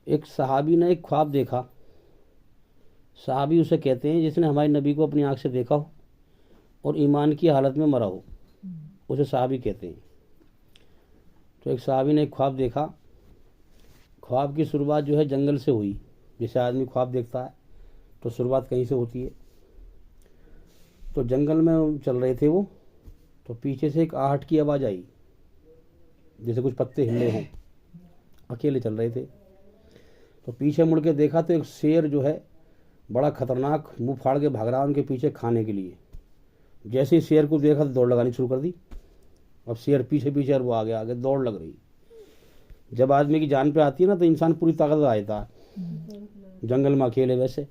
एक सहाबी ने एक ख्वाब देखा। सहाबी उसे कहते हैं जिसने हमारे नबी को अपनी आंख से देखा हो और ईमान की हालत में मरा हो, उसे सहाबी कहते हैं। तो एक सहाबी ने एक ख्वाब देखा। ख्वाब की शुरुआत जो है जंगल से हुई। जैसे आदमी ख्वाब देखता है तो शुरुआत कहीं से होती है। तो जंगल में चल रहे थे वो, तो पीछे से एक आहट की आवाज़ आई, जैसे कुछ पत्ते हिले हों। अकेले चल रहे थे। तो पीछे मुड़ के देखा तो एक शेर जो है बड़ा खतरनाक मुंह फाड़ के भाग रहा उनके पीछे खाने के लिए। जैसे ही शेर को देखा तो दौड़ लगानी शुरू कर दी। अब शेर पीछे पीछे और वो आगे आगे दौड़ लग रही। जब आदमी की जान पे आती है ना तो इंसान पूरी ताकत लगाता है। जंगल में अकेले वैसे,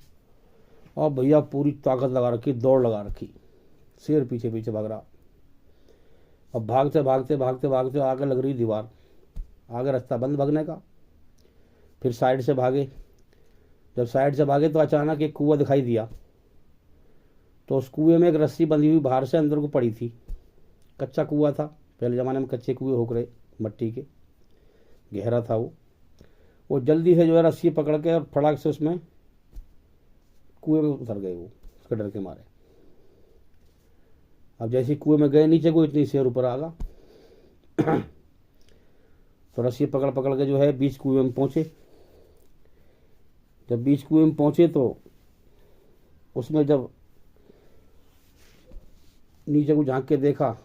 और भैया पूरी ताकत लगा रखी, दौड़ लगा रखी। शेर पीछे पीछे भाग रहा। अब भागते भागते भागते भागते आगे लग रही दीवार, आगे रास्ता बंद भागने का। फिर साइड से भागे। जब साइड से भागे तो अचानक एक कुआं दिखाई दिया। तो उस कुएं में एक रस्सी बंधी हुई बाहर से अंदर को पड़ी थी। कच्चा कुआं था, पहले ज़माने में कच्चे कुएं हो रहे मट्टी के, गहरा था वो जल्दी से जो है रस्सी पकड़ के और फटाक से उसमें कुएं में उतर गए वो, उसके डर के मारे। अब जैसे कुएं में गए नीचे को, इतनी शेर ऊपर आ गया। तो रस्सी पकड़ पकड़ के जो है बीच कुएं में पहुंचे। जब बीच कुएं में पहुंचे तो उसमें जब नीचे को झांक के देखा,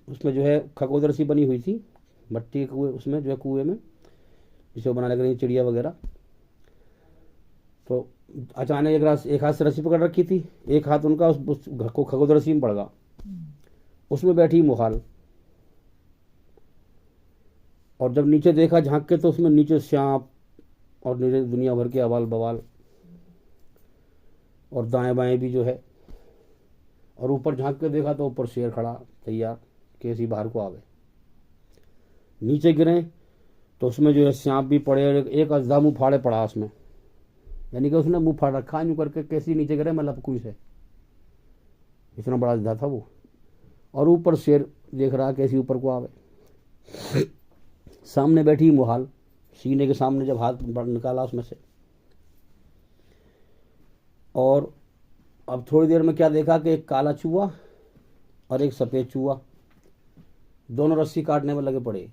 उसमें जो है खगोदर सी बनी हुई थी मट्टी के कुएं, उसमें जो है कुएं में जिसे बनाने के लिए चिड़िया वगैरह। तो अचानक एक हाथ से रस्सी पकड़ रखी थी, एक हाथ उनका उस को खगोदर सी में पड़ गया। उसमें बैठी मुहाल। और जब नीचे देखा झांक के तो उसमें नीचे सांप और नीचे दुनिया भर के अवाल बवाल, और दाएं बाएं भी जो है। और ऊपर झांक के देखा तो ऊपर शेर खड़ा तैयार, कैसी बाहर को आवे। नीचे गिरे तो उसमें जो है सांप भी पड़े और एक अजदा मुँह फाड़े पड़ा उसमें, यानी कि उसने मुँह फाड़ रखा यूँ करके, कैसी नीचे गिरे मैं लपकू से, इतना बड़ा अजदा था वो। और ऊपर शेर देख रहा कैसी ऊपर को आवे। सामने बैठी मुहाल, सीने के सामने जब हाथ निकाला उसमें से, और अब थोड़ी देर में क्या देखा कि एक काला चूहा और एक सफ़ेद चूहा दोनों रस्सी काटने में लगे पड़े।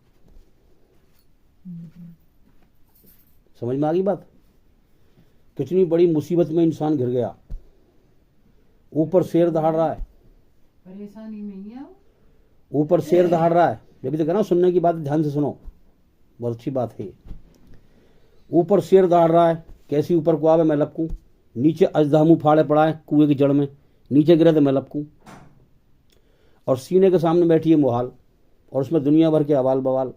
समझ में आ गई बात? कितनी बड़ी मुसीबत में इंसान घिर गया। ऊपर शेर दहाड़ रहा है, परेशानी में ही है। ऊपर शेर दहाड़ रहा है। जब तो कहना सुनने की बात ध्यान से सुनो, बहुत अच्छी बात है। ऊपर शेर दहाड़ रहा है, कैसी ऊपर को आवे मैं लपकूं। नीचे अजदा मुँह फाड़े पड़ा है कुएं की जड़ में, नीचे गिरे तो मैं लपकूं। और सीने के सामने बैठी है मुहाल, और उसमें दुनिया भर के अवाल बवाल,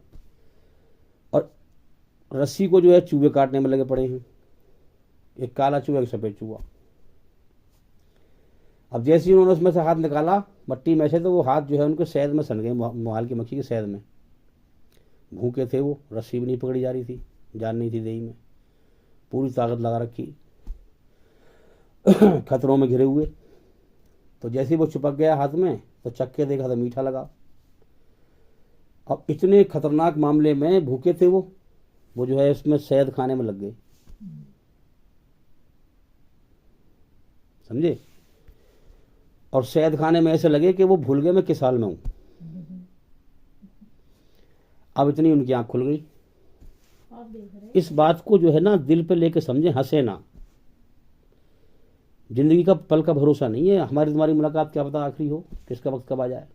और रस्सी को जो है चूहे काटने में लगे पड़े हैं। एक काला चूहा एक सफ़ेद चूहा। अब जैसे ही उन्होंने उसमें से हाथ निकाला मट्टी में से, तो वो हाथ जो है उनके शहद में सन गए, मुहाल की मक्खी के शहद में। भूखे थे वो, रस्सी भी नहीं पकड़ी जा रही थी, जान नहीं थी देही में, पूरी ताकत लगा रखी, खतरों में घिरे हुए। तो जैसे ही वो चिपक गया हाथ में तो चख के देखा तो मीठा लगा। अब इतने खतरनाक मामले में भूखे थे वो जो है उसमें शहद खाने में लग गए। समझे? और शहद खाने में ऐसे लगे कि वो भूल गए मैं किस हाल में हूं। अब इतनी उनकी आंख खुल गई। इस बात को जो है ना दिल पे लेके समझे, हंसे ना। जिंदगी का पल का भरोसा नहीं है। हमारी तुम्हारी मुलाकात क्या पता आखिरी हो, किसका वक्त कब आ जाए,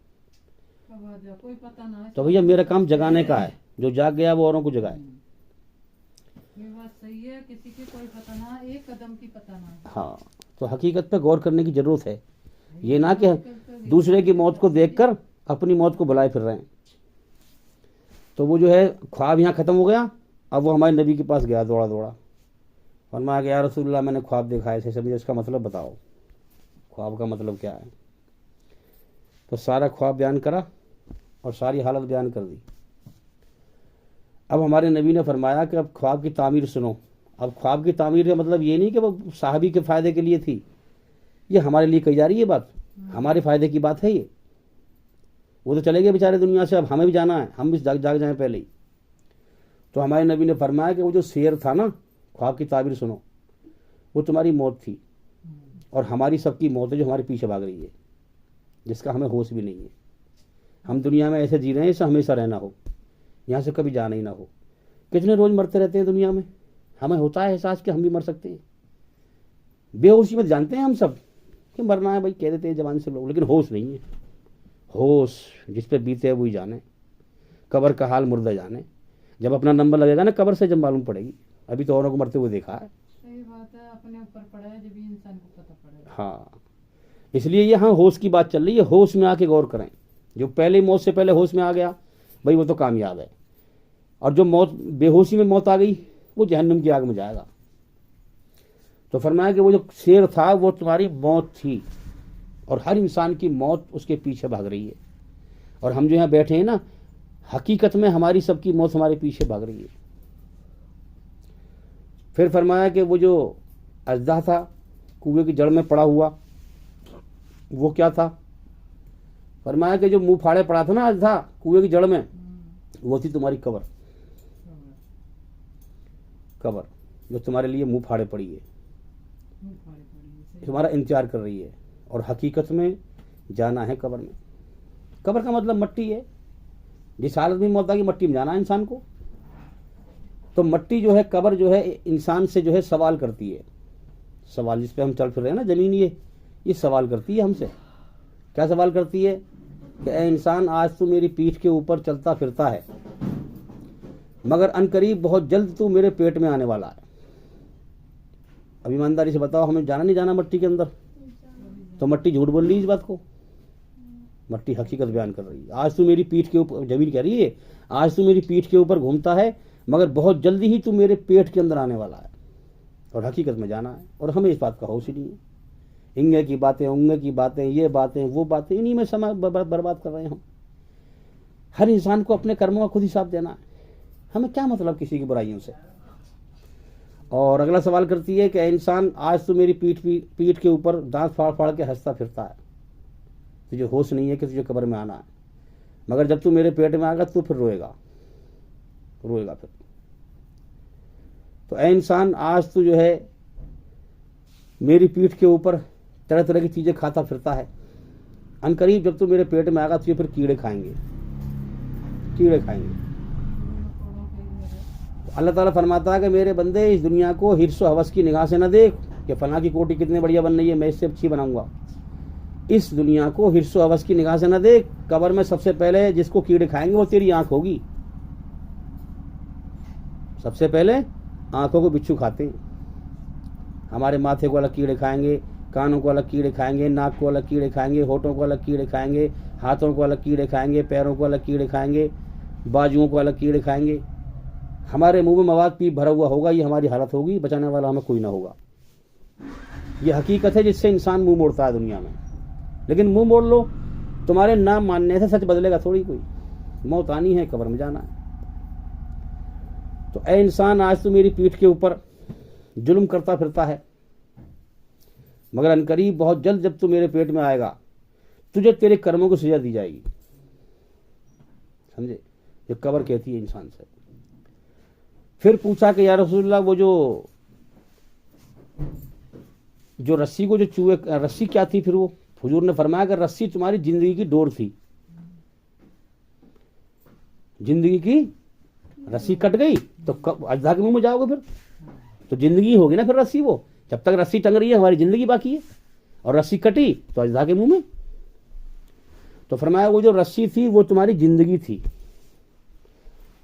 कोई पता ना है। तो भैया मेरा काम जगाने का है, जो जाग गया वो औरों को जगाए। ये बात सही है, किसी की कोई पता ना, एक कदम की पता ना। हाँ, तो हकीकत पे गौर करने की जरूरत है। ये ना कि दूसरे की मौत को देखकर अपनी मौत को बुलाए फिर रहे हैं। तो वो जो है ख्वाब यहाँ खत्म हो गया। अब वो हमारे नबी के पास गया दौड़ा दौड़ा, फरमाया कि या रसूलल्लाह मैंने ख्वाब देखा है, ऐसे मुझे इसका मतलब बताओ, ख्वाब का मतलब क्या है। तो सारा ख्वाब बयान करा और सारी हालत बयान कर दी। अब हमारे नबी ने फरमाया कि अब ख्वाब की तामीर सुनो। अब ख्वाब की तामीर का मतलब ये नहीं कि वो साहबी के फ़ायदे के लिए थी, ये हमारे लिए कही जा रही है बात, हमारे फ़ायदे की बात है ये। वो तो चले गए बेचारे दुनिया से, अब हमें भी जाना है, हम भी जाग जाएं पहले ही। तो हमारे नबी ने फरमाया कि वो जो शेर था ना ख्वाब की ताबीर सुनो, वो तुम्हारी मौत थी और हमारी सबकी मौत है जो हमारे पीछे भाग रही है, जिसका हमें होश भी नहीं है। हम दुनिया में ऐसे जी रहे हैं जैसे हमेशा रहना हो, यहाँ से कभी जाना ही ना हो। कितने रोज मरते रहते हैं दुनिया में, हमें होता है एहसास कि हम भी मर सकते हैं। बेहोशी में जानते हैं हम सब कि मरना है भाई, कह देते हैं जवान से लोग, लेकिन होश नहीं है। होश जिस पे बीते है वही जाने, कब्र का हाल मुर्दा जाने। जब अपना नंबर लगेगा ना कब्र से, जब मालूम पड़ेगी। अभी तो औरों को मरते हुए देखा है। सही बात है, अपने ऊपर पड़ा है जब इंसान को पता पड़ेगा। हाँ, इसलिए यहाँ होश की बात चल रही है। होश में आके गौर करें। जो पहले मौत से पहले होश में आ गया भाई वो तो कामयाब है, और जो मौत बेहोशी में मौत आ गई वो जहन्नम की आग में जाएगा। तो फरमाया कि वो जो शेर था वो तुम्हारी मौत थी, और हर इंसान की मौत उसके पीछे भाग रही है। और हम जो यहाँ बैठे हैं ना, हकीकत में हमारी सबकी मौत हमारे पीछे भाग रही है। फिर फरमाया कि वो जो अजदा था कुएं की जड़ में पड़ा हुआ, वो क्या था? फरमाया कि जो मुंह फाड़े पड़ा था ना अजदा कुएं की जड़ में, वो थी तुम्हारी कब्र। कब्र जो तुम्हारे लिए मुंह फाड़े पड़ी है, तुम्हारा इंतजार कर रही है, और हकीकत में जाना है कब्र में। कब्र का मतलब मट्टी है। जिस हालत में मौत आ गई, मट्टी में जाना है इंसान को। तो मट्टी जो है, कब्र जो है, इंसान से जो है सवाल करती है। सवाल जिस पे हम चल फिर रहे हैं ना, जमीन ये सवाल करती है हमसे। क्या सवाल करती है कि ए इंसान, आज तू मेरी पीठ के ऊपर चलता फिरता है, मगर अनकरीब बहुत जल्द तू मेरे पेट में आने वाला है। अब ईमानदारी से बताओ, हमें जाना नहीं जाना मट्टी के अंदर? तो मट्टी झूठ बोल रही है इस बात को, मट्टी हकीकत बयान कर रही है। आज तू मेरी पीठ के ऊपर, जमीन कह रही है आज तू मेरी पीठ के ऊपर घूमता है, मगर बहुत जल्दी ही तू मेरे पेट के अंदर आने वाला है, और हकीकत में जाना है। और हमें इस बात का होश ही नहीं है। इंगे की बातें, उंगे की बातें, ये बातें, वो बातें, इन्हीं में समय बर्बाद कर रहे हैं हम। हर इंसान को अपने कर्मों का खुद हिसाब देना है। हमें क्या मतलब किसी की बुराइयों से। और अगला सवाल करती है कि इंसान, आज तो मेरी पीठ के ऊपर दांत फाड़ फाड़ के हंसता फिरता है, तुझे होश नहीं है कि तुझे कब्र में आना है, मगर जब तू मेरे पेट में आएगा तो फिर रोएगा फिर। तो ऐ इंसान, आज तू जो है मेरी पीठ के ऊपर तरह तरह की चीजें खाता फिरता है, अनकरीब जब तू मेरे पेट में आएगा तुझे फिर कीड़े खाएंगे। अल्लाह ताला फरमाता है कि मेरे बंदे, इस दुनिया को हिर्सो हवस की निगाह से न देख कि फला की कोठी कितने बढ़िया बन रही है, मैं इससे अच्छी बनाऊंगा। इस दुनिया को हिर्सो हवस की निगाह से न देख। कब्र में सबसे पहले जिसको कीड़े खाएंगे वो तेरी आंख होगी। सबसे पहले आंखों को बिच्छू खाते हैं। हमारे माथे को अलग कीड़े खाएंगे, कानों को अलग कीड़े खाएंगे, नाक को अलग कीड़े खाएंगे, होठों को अलग कीड़े खाएंगे, हाथों को अलग कीड़े खाएंगे, पैरों को अलग कीड़े खाएंगे, बाजुओं को अलग कीड़े खाएंगे। हमारे मुंह में मवाद पी भरा हुआ होगा, ये हमारी हालत होगी, बचाने वाला हमें कोई ना होगा। ये हकीकत है जिससे इंसान मुंह मोड़ता है दुनिया में। लेकिन मुंह मोड़ लो, तुम्हारे नाम मानने से सच बदलेगा थोड़ी कोई। मौत आनी है, कब्र में जाना है। तो ऐ इंसान, आज तू मेरी पीठ के ऊपर जुल्म करता फिरता है, मगर अनकरीब बहुत जल्द जब तू मेरे पेट में आएगा तुझे तेरे कर्मों को सजा दी जाएगी। समझे? ये कब्र कहती है इंसान से। फिर पूछा कि या रसूलल्लाह, वो जो रस्सी को जो चूहे, रस्सी क्या थी? फिर वो हुजूर ने फरमाया कि रस्सी तुम्हारी जिंदगी की डोर थी। जिंदगी की रस्सी कट गई तो अजदा के मुंह में जाओगे फिर तो जिंदगी होगी ना फिर रस्सी। वो जब तक रस्सी टंग रही है हमारी जिंदगी बाकी है, और रस्सी कटी तो अजदा के मुंह में। तो फरमाया वो जो रस्सी थी वो तुम्हारी जिंदगी थी,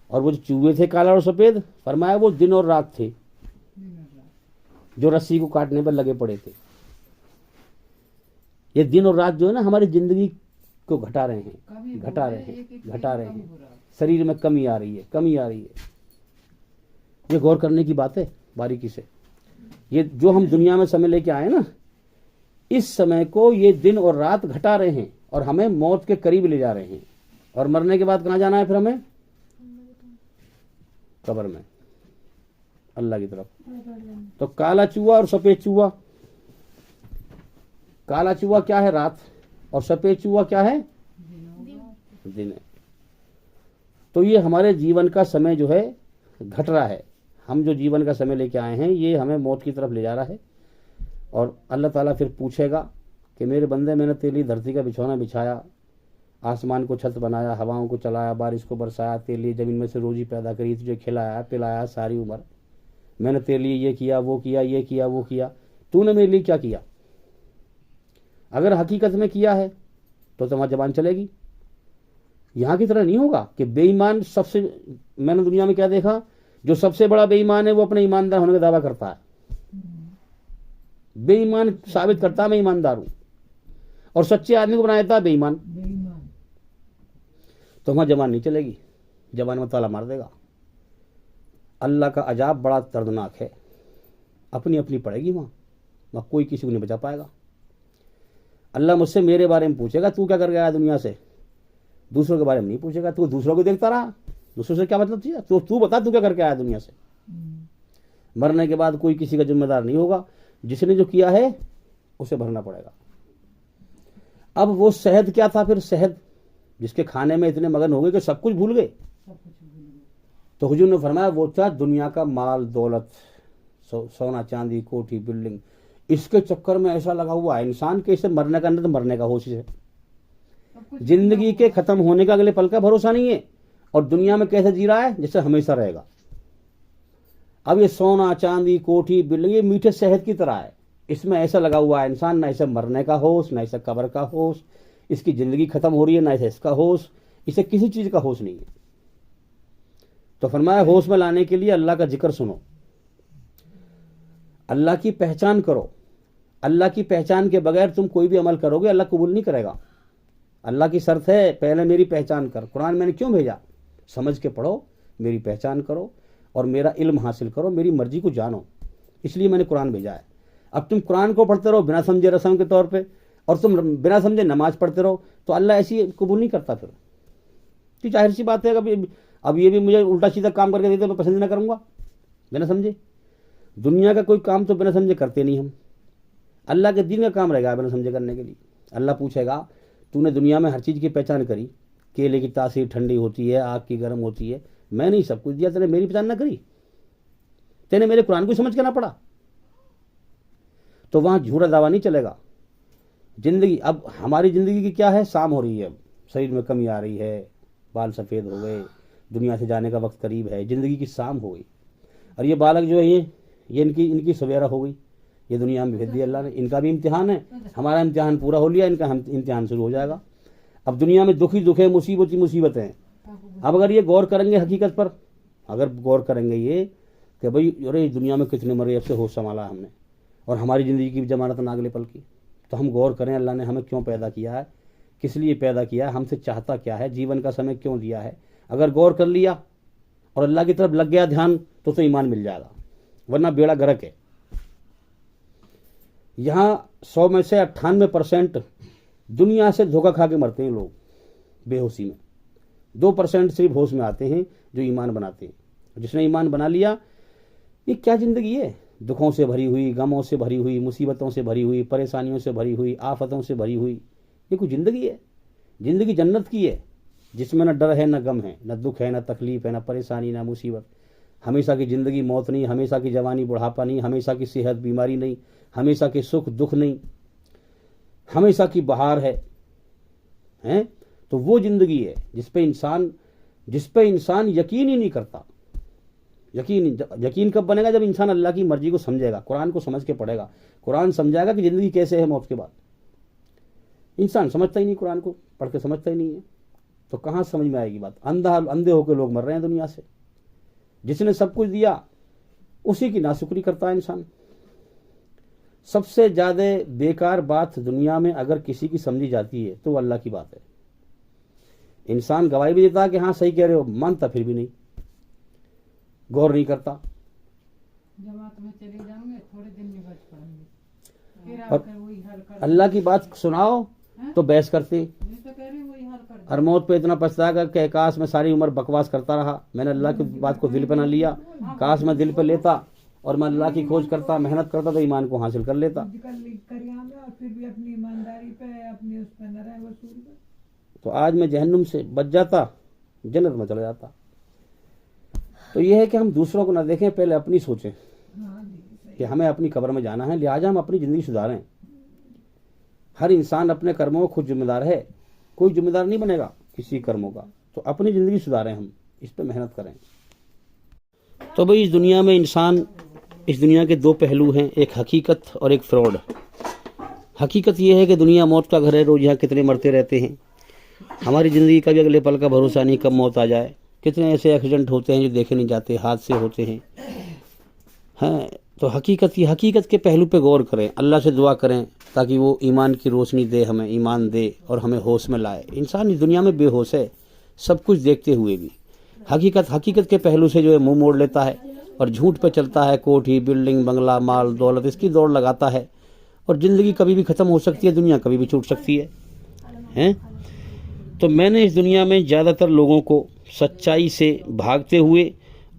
और वो जो चूहे थे काला और सफेद, फरमाया वो दिन और रात थे जो रस्सी को काटने पर लगे पड़े थे। ये दिन और रात जो है ना हमारी जिंदगी को घटा रहे हैं। शरीर में कमी आ रही है। ये गौर करने की बात है बारीकी से। ये जो हम दुनिया में समय लेके आए ना, इस समय को ये दिन और रात घटा रहे हैं और हमें मौत के करीब ले जा रहे हैं। और मरने के बाद कहाँ जाना है फिर हमें? कब्र में, अल्लाह की तरफ। तो काला चूहा और सफेद चूहा, काला चूहा क्या है? रात, और सफेद चूहा क्या है? दिन है। तो ये हमारे जीवन का समय जो है घट रहा है, हम जो जीवन का समय लेके आए हैं ये हमें मौत की तरफ ले जा रहा है। और अल्लाह ताला फिर पूछेगा कि मेरे बंदे, मैंने तेरे लिए धरती का बिछौना बिछाया, आसमान को छत बनाया, हवाओं को चलाया, बारिश को बरसाया, तेरे लिए ज़मीन में से रोजी पैदा करी, तुझे खिलाया पिलाया सारी उम्र, मैंने तेरे लिए ये किया वो किया, ये किया वो किया, तूने मेरे लिए क्या किया? अगर हकीकत में किया है तो तुम्हारी जबान चलेगी। यहाँ की तरह नहीं होगा कि बेईमान सबसे, मैंने दुनिया में क्या देखा, जो सबसे बड़ा बेईमान है वो अपने ईमानदार होने का दावा करता है, बेईमान साबित करता है मैं ईमानदार हूं, और सच्चे आदमी को बना देता है बेईमान। तो वहां जबान नहीं चलेगी, जबान में ताला मार देगा। अल्लाह का अजाब बड़ा दर्दनाक है, अपनी अपनी पड़ेगी वहां कोई किसी को नहीं बचा पाएगा। अल्लाह मुझसे मेरे बारे में पूछेगा, तू क्या कर गया दुनिया से, दूसरों के बारे में नहीं पूछेगा। तू दूसरों को देखता रहा, दूसरों से क्या मतलब चाहिए? तो तू बता तू क्या करके आया दुनिया से। मरने के बाद कोई किसी का जिम्मेदार नहीं होगा, जिसने जो किया है उसे भरना पड़ेगा। अब वो शहद क्या था फिर? शहद जिसके खाने में इतने मगन हो गए कि सब कुछ भूल गए। तो हुजूर ने फरमाया वो था दुनिया का माल दौलत, सोना चांदी कोठी बिल्डिंग, इसके चक्कर में ऐसा लगा हुआ है इंसान के इसे मरने का अंदर तो मरने का होश है, जिंदगी के खत्म होने का अगले पल का भरोसा नहीं है, और दुनिया में कैसे जी रहा है जैसे हमेशा रहेगा। अब ये सोना चांदी कोठी बिल्डिंग ये मीठे शहद की तरह है, इसमें ऐसा लगा हुआ है इंसान, ना इसे मरने का होश, ना इसे कब्र का होश, इसकी जिंदगी खत्म हो रही है ना इसे इसका होश, इसे किसी चीज का होश नहीं है। तो फरमाया होश में लाने के लिए अल्लाह का जिक्र सुनो, अल्लाह की पहचान करो। अल्लाह की पहचान के बगैर तुम कोई भी अमल करोगे अल्लाह कबूल नहीं करेगा। अल्लाह की शर्त है पहले मेरी पहचान कर। कुरान मैंने क्यों भेजा? समझ के पढ़ो, मेरी पहचान करो और मेरा इल्म हासिल करो, मेरी मर्जी को जानो, इसलिए मैंने कुरान भेजा है। अब तुम कुरान को पढ़ते रहो बिना समझे रस्म के तौर पे, और तुम बिना समझे नमाज पढ़ते रहो, तो अल्लाह ऐसी कबूल नहीं करता। फिर तो जाहिर सी बात है अब ये भी मुझे उल्टा सीधा काम करके देते मैं पसंद ना करूंगा बिना समझे। दुनिया का कोई काम तो बिना समझे करते नहीं हम, अल्लाह के दीन का काम रहेगा बिना समझे करने के लिए। अल्लाह पूछेगा तूने दुनिया में हर चीज़ की पहचान करी, केले की तासीर ठंडी होती है, आग की गर्म होती है, मैंने ही सब कुछ दिया, तेने मेरी पहचान ना करी, तेने मेरे कुरान को समझ के ना पढ़ा। तो वहां झूठा दावा नहीं चलेगा। जिंदगी अब हमारी जिंदगी की क्या है, शाम हो रही है, शरीर में कमी आ रही है, बाल सफ़ेद हो गए, दुनिया से जाने का वक्त करीब है, जिंदगी की शाम हो गई। और ये बालक जो है ये इनकी सवेरा हो गई, ये दुनिया में भेज दिया अल्लाह ने। इनका भी इम्तिहान है, हमारा इम्तिहान पूरा हो लिया, इनका इम्तिहान शुरू हो जाएगा। अब दुनिया में दुख ही दुख है, मुसीबत ही मुसीबतें हैं। अब अगर ये गौर करेंगे हकीकत पर, अगर गौर करेंगे ये कि भाई अरे दुनिया में कितने मरे, अब से होश संभाला हमने, और हमारी ज़िंदगी की भी जमानत ना अगले पल की, तो हम गौर करें अल्लाह ने हमें क्यों पैदा किया है, किस लिए पैदा किया है, हमसे चाहता क्या है, जीवन का समय क्यों दिया है। अगर गौर कर लिया और अल्लाह की तरफ लग गया ध्यान तो ईमान मिल जाएगा, वरना बेड़ा गर्क है। यहाँ 100 में से 98% दुनिया से धोखा खा के मरते हैं लोग बेहोशी में, 2% सिर्फ होश में आते हैं जो ईमान बनाते हैं। जिसने ईमान बना लिया, ये क्या ज़िंदगी है, दुखों से भरी हुई, गमों से भरी हुई, मुसीबतों से भरी हुई, परेशानियों से भरी हुई, आफतों से भरी हुई, ये कोई ज़िंदगी है? ज़िंदगी जन्नत की है जिसमें न डर है न गम है, न दुख है न तकलीफ है, न परेशानी न मुसीबत। हमेशा की ज़िंदगी मौत नहीं, हमेशा की जवानी बुढ़ापा नहीं, हमेशा की सेहत बीमारी नहीं, हमेशा के सुख दुख नहीं, हमेशा की बहार है। तो वो ज़िंदगी है जिस पे इंसान यकीन ही नहीं करता। यकीन कब बनेगा? जब इंसान अल्लाह की मर्जी को समझेगा, कुरान को समझ के पढ़ेगा, कुरान समझाएगा कि ज़िंदगी कैसे है मौत के बाद। इंसान समझता ही नहीं, कुरान को पढ़ के समझता ही नहीं है, तो कहाँ समझ में आएगी बात। अंधे होकर लोग मर रहे हैं दुनिया से। जिसने सब कुछ दिया उसी की नाशुक्री करता है इंसान। सबसे ज़्यादा बेकार बात दुनिया में अगर किसी की समझी जाती है तो वो अल्लाह की बात है। इंसान गवाही भी देता है कि हाँ सही कह रहे हो, मानता फिर भी नहीं, गौर नहीं करता। जमात में चले जाओगे थोड़े दिन में बच पड़ेंगे, फिर और आकर वही हाल कर अल्लाह की बात सुनाओ तो बहस करते। मैं तो कह रही हूँ वही हाल कर और मौत पे इतना पछताएगा कि काश मैं सारी उम्र बकवास करता रहा, मैंने अल्लाह की बात को दिल पे ना लिया, काश मैं दिल पे लेता और मैं अल्लाह की खोज करता, मेहनत करता तो ईमान को हासिल कर लेता। और फिर भी अपनी ईमानदारी पे अपनी उस पर न रहे वसूल पे, तो आज मैं जहन्नुम से बच जाता, जन्नत में चला जाता। तो ये है कि हम दूसरों को ना देखें, पहले अपनी सोचें हाँ जी, कि हमें अपनी कब्र में जाना है, लिहाजा हम अपनी ज़िंदगी सुधारें। हर इंसान अपने कर्मों का खुद जिम्मेदार है, कोई जिम्मेदार नहीं बनेगा किसी कर्मों का। तो अपनी ज़िंदगी सुधारें, हम इस पर मेहनत करें। तो भाई इस दुनिया में इंसान, इस दुनिया के दो पहलू हैं, एक हकीकत और एक फ्रॉड। हकीकत ये है कि दुनिया मौत का घर है, रोज़ यहाँ कितने मरते रहते हैं। हमारी ज़िंदगी का भी अगले पल का भरोसा नहीं, कब मौत आ जाए। कितने ऐसे एक्सीडेंट होते हैं जो देखे नहीं जाते, हादसे होते हैं। हैं तो हकीकत के पहलू पे गौर करें, अल्लाह से दुआ करें ताकि वो ईमान की रोशनी दे, हमें ईमान दे और हमें होश में लाए। इंसान इस दुनिया में बेहोश है, सब कुछ देखते हुए भी। हकीकत के पहलू से जो है मुंह मोड़ लेता है और झूठ पे चलता है। कोठी, बिल्डिंग, बंगला, माल, दौलत, इसकी दौड़ लगाता है। और ज़िंदगी कभी भी ख़त्म हो सकती है, दुनिया कभी भी छूट सकती है। हैं तो मैंने इस दुनिया में ज़्यादातर लोगों को सच्चाई से भागते हुए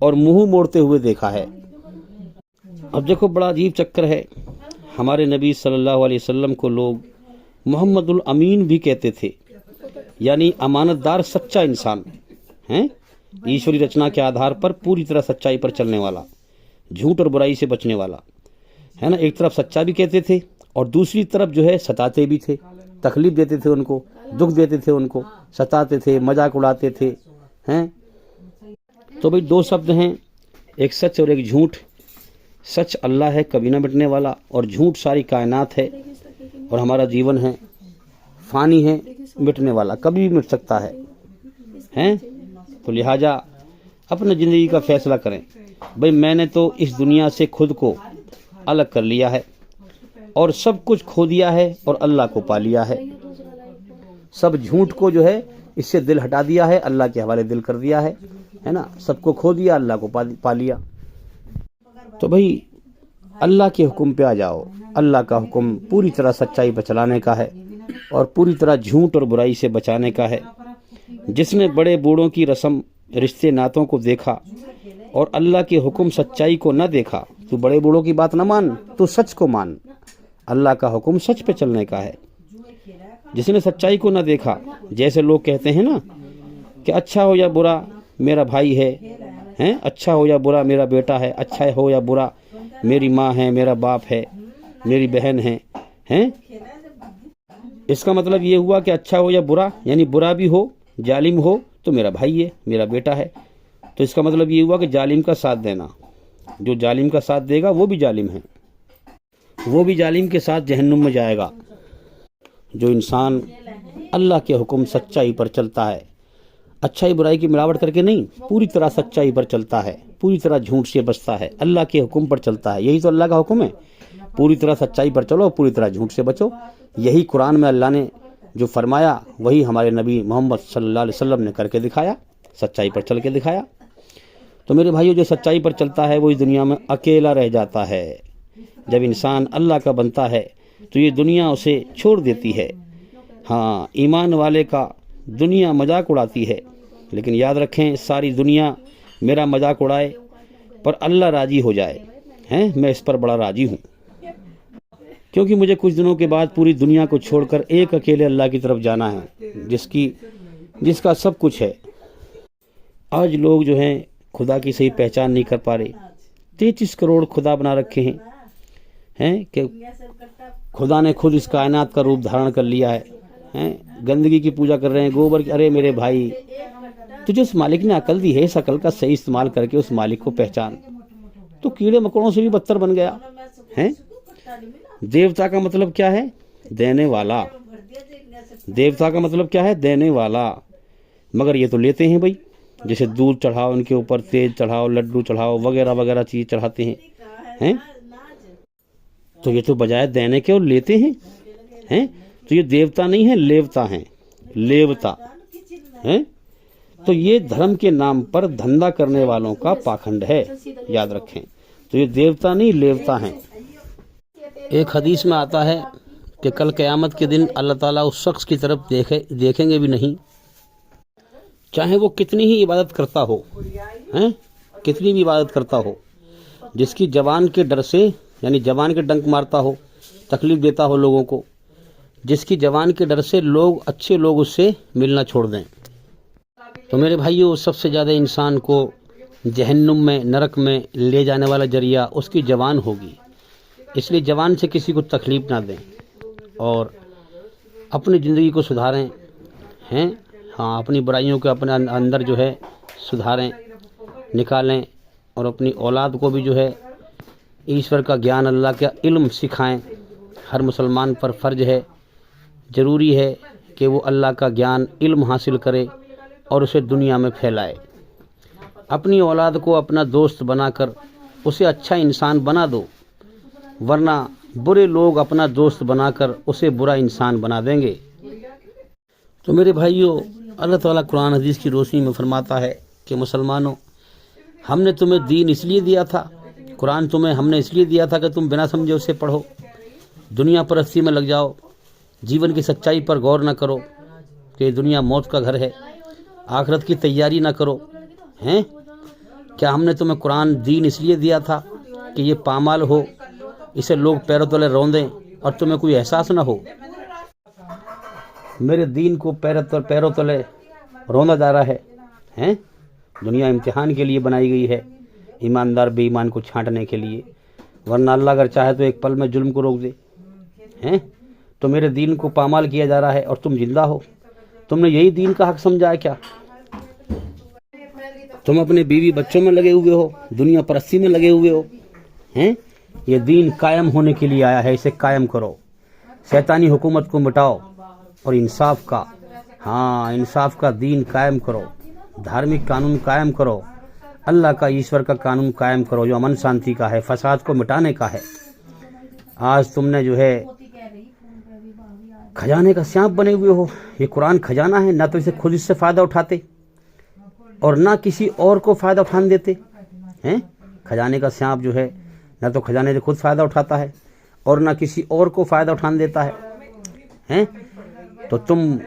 और मुंह मोड़ते हुए देखा है। अब देखो बड़ा अजीब चक्कर है, हमारे नबी सल्लल्लाहु अलैहि वसल्लम को लोग मोहम्मदुल अमीन भी कहते थे, यानी अमानतदार, सच्चा इंसान हैं, ईश्वरी रचना के आधार पर पूरी तरह सच्चाई पर चलने वाला, झूठ और बुराई से बचने वाला, है ना। एक तरफ सच्चा भी कहते थे और दूसरी तरफ जो है सताते भी थे, तकलीफ देते थे उनको, दुख देते थे उनको, सताते थे, मजाक उड़ाते थे। हैं तो भाई दो शब्द हैं, एक सच और एक झूठ। सच अल्लाह है, कभी ना मिटने वाला, और झूठ सारी कायनात है और हमारा जीवन है, फानी है, मिटने वाला, कभी भी मिट सकता है। हैं तो लिहाजा अपनी ज़िंदगी का फैसला करें। भाई मैंने तो इस दुनिया से खुद को अलग कर लिया है और सब कुछ खो दिया है और अल्लाह को पा लिया है। सब झूठ को जो है इससे दिल हटा दिया है, अल्लाह के हवाले दिल कर दिया है ना। सबको खो दिया, अल्लाह को पा लिया। तो भाई अल्लाह के हुक्म पे आ जाओ। अल्लाह का हुक्म पूरी तरह सच्चाई पर चलाने का है और पूरी तरह झूठ और बुराई से बचाने का है। जिसने बड़े बूढ़ों की रस्म, रिश्ते नातों को देखा और अल्लाह के हुक्म सच्चाई को न देखा, तू बड़े बूढ़ों की बात न मान, तू सच को मान। अल्लाह का हुक्म सच पे चलने का है। जिसने सच्चाई को न देखा, जैसे लोग कहते हैं ना कि अच्छा हो या बुरा मेरा भाई है, हैं, अच्छा हो या बुरा मेरा बेटा है, अच्छा हो या बुरा मेरी माँ है, मेरा बाप है, मेरी बहन है, हैं। इसका मतलब ये हुआ कि अच्छा हो या बुरा, यानी बुरा भी हो, जालिम हो तो मेरा भाई है, मेरा बेटा है। तो इसका मतलब ये हुआ कि जालिम का साथ देना, जो जालिम का साथ देगा वो भी जालिम है, वो भी जालिम के साथ जहन्नुम में जाएगा। जो इंसान अल्लाह के हुक्म सच्चाई पर चलता है, अच्छाई बुराई की मिलावट करके नहीं, पूरी तरह सच्चाई पर चलता है, पूरी तरह झूठ से बचता है, अल्लाह के हुक्म पर चलता है। यही तो अल्लाह का हुक्म है, पूरी तरह सच्चाई पर चलो, पूरी तरह झूठ से बचो। यही कुरान में अल्लाह ने जो फरमाया वही हमारे नबी मोहम्मद सल्लल्लाहु अलैहि वसल्लम ने करके दिखाया, सच्चाई पर चल के दिखाया। तो मेरे भाइयों, जो सच्चाई पर चलता है वो इस दुनिया में अकेला रह जाता है। जब इंसान अल्लाह का बनता है तो ये दुनिया उसे छोड़ देती है। हाँ, ईमान वाले का दुनिया मजाक उड़ाती है, लेकिन याद रखें सारी दुनिया मेरा मजाक उड़ाए पर अल्लाह राजी हो जाए, हैं, मैं इस पर बड़ा राजी हूँ। क्योंकि मुझे कुछ दिनों के बाद पूरी दुनिया को छोड़कर एक अकेले अल्लाह की तरफ जाना है, जिसका सब कुछ है। आज लोग जो हैं खुदा की सही पहचान नहीं कर पा रहे। 33 करोड़ खुदा बना रखे हैं कि खुदा ने खुद इस कायनात का रूप धारण कर लिया है। गंदगी की पूजा कर रहे हैं, गोबर की। अरे मेरे भाई, तुझे उस मालिक ने अकल दी है, इस अकल का सही इस्तेमाल करके उस मालिक को पहचान। तो कीड़े मकोड़ों से भी बदतर बन गया है। देवता का मतलब क्या है? देने वाला। देवता का मतलब क्या है? देने वाला। मगर ये तो लेते हैं भाई, जैसे दूध चढ़ाओ, इनके ऊपर तेज चढ़ाओ, लड्डू चढ़ाओ, वगैरह वगैरह चीज चढ़ाते हैं। तो ये तो बजाय देने के और लेते हैं। तो ये देवता नहीं है, लेवता है, लेवता है। तो ये धर्म के नाम पर धंधा करने वालों का पाखंड है, याद रखें। तो ये देवता नहीं, लेवता है। एक हदीस में आता है कि कल क़यामत के दिन अल्लाह ताला उस शख्स की तरफ देखेंगे भी नहीं, चाहे वो कितनी ही इबादत करता हो, हैं, कितनी भी इबादत करता हो, जिसकी जवान के डर से, यानी जवान के डंक मारता हो, तकलीफ देता हो लोगों को, जिसकी जवान के डर से लोग, अच्छे लोग उससे मिलना छोड़ दें। तो मेरे भाइयों, सबसे ज़्यादा इंसान को जहन्नुम में, नरक में ले जाने वाला जरिया उसकी ज़बान होगी। इसलिए ज़बान से किसी को तकलीफ़ ना दें और अपनी ज़िंदगी को सुधारें हैं। हाँ, अपनी बुराइयों को अपने अंदर जो है सुधारें, निकालें और अपनी औलाद को भी जो है ईश्वर का ज्ञान, अल्लाह का इल्म सिखाएं। हर मुसलमान पर फ़र्ज है, ज़रूरी है कि वो अल्लाह का ज्ञान, इल्म हासिल करे और उसे दुनिया में फैलाए। अपनी औलाद को अपना दोस्त बनाकर उसे अच्छा इंसान बना दो, वरना बुरे लोग अपना दोस्त बनाकर उसे बुरा इंसान बना देंगे। तो मेरे भाइयों, अल्लाह ताला कुरान हदीस की रोशनी में फरमाता है कि मुसलमानों, हमने तुम्हें दीन इसलिए दिया था, कुरान तुम्हें हमने इसलिए दिया था कि तुम बिना समझे उसे पढ़ो, दुनिया परस्ती में लग जाओ, जीवन की सच्चाई पर गौर न करो कि दुनिया मौत का घर है, आखिरत की तैयारी ना करो हैं। क्या हमने तुम्हें कुरान दीन इसलिए दिया था कि ये पामाल हो, इसे लोग पैरों तले रौंदें और तुम्हें कोई एहसास ना हो? मेरे दीन को पैरों तले रौंदा जा रहा है हैं। दुनिया इम्तिहान के लिए बनाई गई है, ईमानदार बेईमान को छांटने के लिए, वरना अल्लाह अगर चाहे तो एक पल में जुल्म को रोक दे हैं। तो मेरे दीन को पामाल किया जा रहा है और तुम जिंदा हो। तुमने यही दीन का हक समझा है क्या? तुम अपने बीवी बच्चों में लगे हुए हो, दुनिया परस्ती में लगे हुए हो हैं। ये दीन कायम होने के लिए आया है, इसे कायम करो, शैतानी हुकूमत को मिटाओ और इंसाफ का, हाँ, इंसाफ का दीन कायम करो, धार्मिक कानून कायम करो, अल्लाह का, ईश्वर का कानून कायम करो जो अमन शांति का है, फसाद को मिटाने का है। आज तुमने जो है खजाने का सांप बने हुए हो। ये कुरान खजाना है, ना तो इसे खुद इससे फ़ायदा उठाते और ना किसी और को फ़ायदा उठाने देते हैं। खजाने का सांप जो है ना तो खजाने से खुद फ़ायदा उठाता है और ना किसी और को फ़ायदा उठाने देता है हैं। तो तुम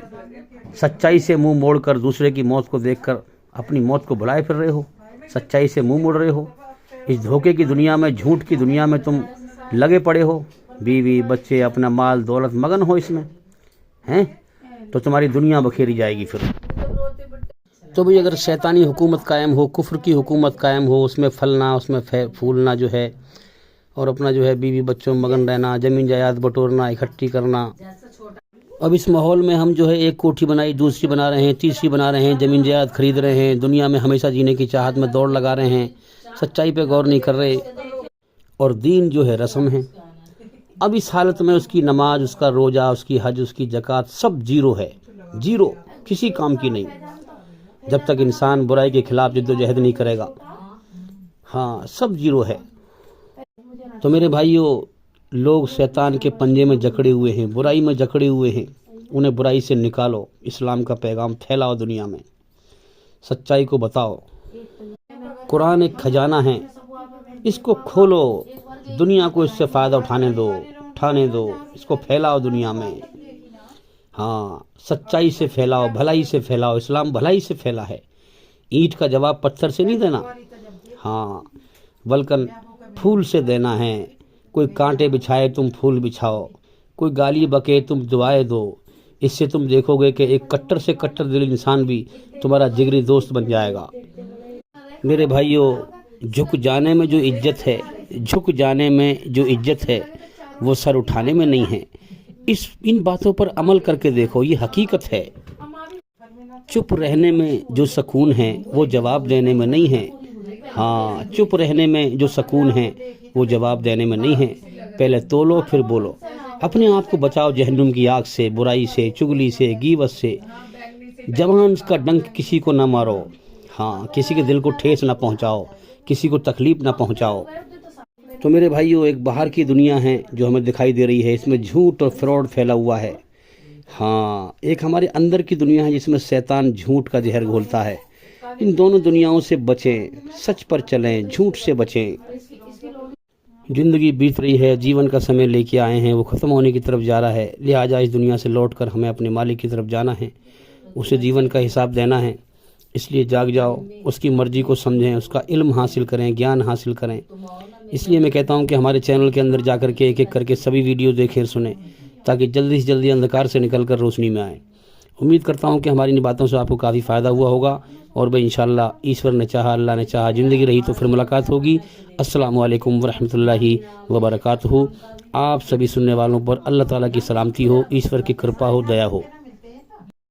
सच्चाई से मुंह मोड़कर दूसरे की मौत को देखकर अपनी मौत को बुलाए फिर रहे हो, सच्चाई से मुंह मोड़ रहे हो। इस धोखे की दुनिया में, झूठ की दुनिया में तुम लगे पड़े हो, बीवी बच्चे, अपना माल दौलत मगन हो इसमें हैं। तो तुम्हारी दुनिया बखेरी जाएगी फिर। तो भाई, अगर शैतानी हुकूमत कायम हो, कुफ्र की हुकूमत कायम हो, उसमें फलना, उसमें फूलना जो है, और अपना जो है बीवी बच्चों में मगन रहना, ज़मीन जायदाद बटोरना, इकट्ठी करना। अब इस माहौल में हम जो है एक कोठी बनाई, दूसरी बना रहे हैं, तीसरी बना रहे हैं, ज़मीन जायदाद खरीद रहे हैं, दुनिया में हमेशा जीने की चाहत में दौड़ लगा रहे हैं, सच्चाई पे गौर नहीं कर रहे और दीन जो है रस्म है। अब इस हालत में उसकी नमाज, उसका रोज़ा, उसकी हज, उसकी ज़कात सब जीरो है, जीरो, किसी काम की नहीं, जब तक इंसान बुराई के खिलाफ जिद्दोजहद नहीं करेगा। हाँ, सब जीरो है। तो मेरे भाइयों, लोग शैतान के पंजे में जकड़े हुए हैं, बुराई में जकड़े हुए हैं, उन्हें बुराई से निकालो, इस्लाम का पैगाम फैलाओ, दुनिया में सच्चाई को बताओ। कुरान एक खजाना है, इसको खोलो, दुनिया को इससे फ़ायदा उठाने दो, इसको फैलाओ दुनिया में। हाँ, सच्चाई से फैलाओ, भलाई से फैलाओ, इस्लाम भलाई से फैला है। ईंट का जवाब पत्थर से नहीं देना, हाँ, बल्कि फूल से देना है। कोई कांटे बिछाए तुम फूल बिछाओ, कोई गाली बके तुम दुआएं दो। इससे तुम देखोगे कि एक कट्टर से कट्टर दिल इंसान भी तुम्हारा जिगरी दोस्त बन जाएगा। मेरे भाइयों, झुक जाने में जो इज्जत है वो सर उठाने में नहीं है। इन बातों पर अमल करके देखो, ये हकीकत है। चुप रहने में जो सुकून है वो जवाब देने में नहीं है। हाँ, चुप रहने में जो सुकून है वो जवाब देने में नहीं है। पहले तोलो फिर बोलो, अपने आप को बचाओ जहन्नुम की आग से, बुराई से, चुगली से, गीबत से। जवान का डंक किसी को ना मारो, हाँ, किसी के दिल को ठेस ना पहुंचाओ, किसी को तकलीफ ना पहुंचाओ। तो मेरे भाइयों, एक बाहर की दुनिया है जो हमें दिखाई दे रही है, इसमें झूठ और फ्रॉड फैला हुआ है। हाँ, एक हमारे अंदर की दुनिया है जिसमें शैतान झूठ का जहर घोलता है। इन दोनों दुनियाओं से बचें, सच पर चलें, झूठ से बचें। जिंदगी बीत रही है, जीवन का समय लेके आए हैं, वो ख़त्म होने की तरफ जा रहा है। लिहाजा इस दुनिया से लौटकर हमें अपने मालिक की तरफ जाना है, उसे जीवन का हिसाब देना है। इसलिए जाग जाओ, उसकी मर्ज़ी को समझें, उसका इल्म हासिल करें, ज्ञान हासिल करें। इसलिए मैं कहता हूं कि हमारे चैनल के अंदर जा करके एक एक करके सभी वीडियो देखें, सुनें, ताकि जल्दी से जल्दी अंधकार से निकलकर रोशनी में आएँ। उम्मीद करता हूँ कि हमारी इन बातों से आपको काफ़ी फ़ायदा हुआ होगा। और भाई इंशाल्लाह ईश्वर ने चाहा, अल्लाह ने चाहा, ज़िंदगी रही तो फिर मुलाकात होगी। अस्सलामु अलैकुम वरहमतुल्लाहि वबरकातुहू। आप सभी सुनने वालों पर अल्लाह ताला की सलामती हो, ईश्वर की कृपा हो, दया हो।